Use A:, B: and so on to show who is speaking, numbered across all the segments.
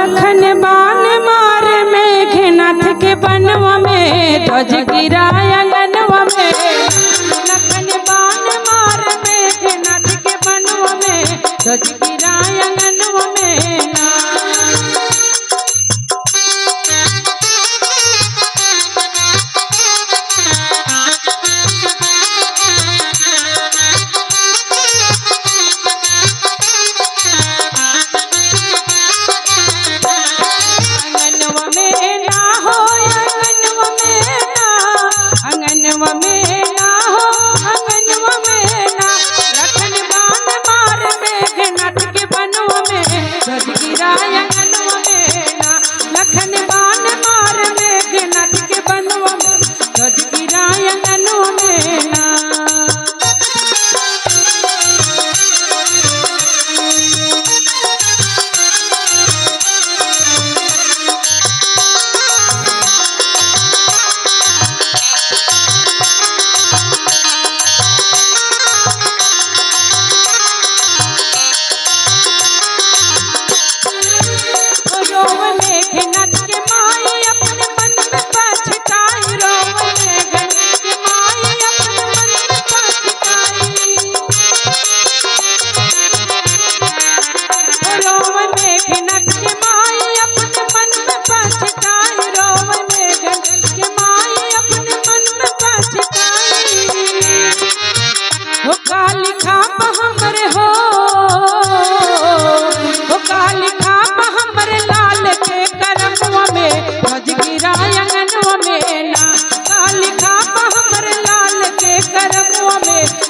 A: लखन बाण मार मेघनाथ के बनवा में ध्वज गिराय अंगनवा में। लखन बाण मार मेघनाथ के बनवा में ध्वज गिराय अंगनवा में ना।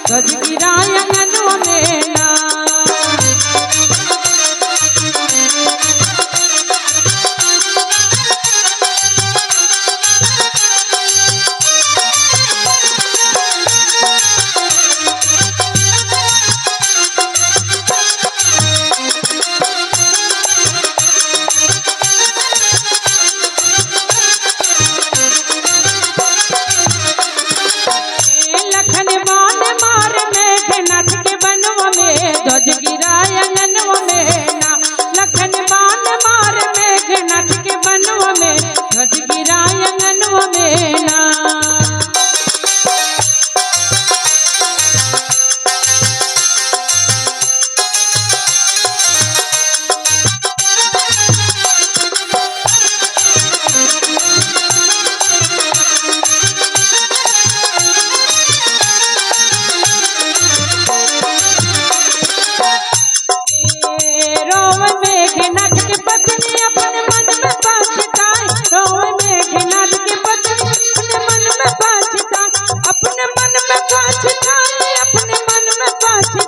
A: ध्वज गिराय अंगनवा में ना। ध्वज गिराय अंगनवा में ना। लखन बाण मार मेघनाथ के बनवा में ध्वज गिराय अंगनवा में ना। मेघनाथ के पत्नी अपने मन में पछताई, रोवे मेघनाथ के पत्नी अपने मन में पछताई, अपने मन में पछताई, अपने मन में पछताई,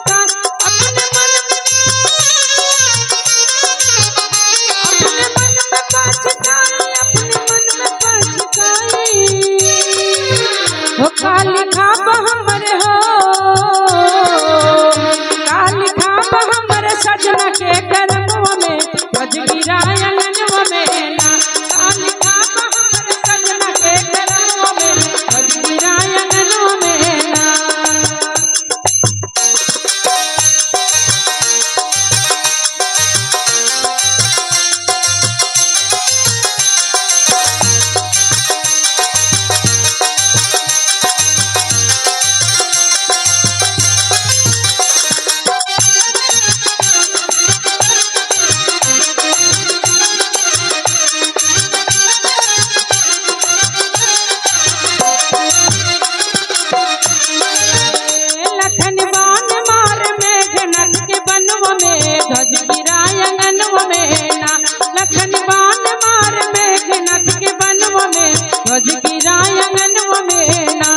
A: अपने मन में पछताई, अपने मन में पछताई। हो काली खाप हमर हो, काली खाप हमर सजना के करमवा में ध्वज गिराय अंगनवा में ना। काली खाप हमर सजना के करमवा में ध्वज गिराय अंगनवा में ना। ध्वज गिराय अंगनवा में ना। लखन बाण मार मेघनाथ के बनवा में ध्वज गिराय अंगनवा में ना।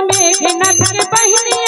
A: मेघनाथ के बहिनी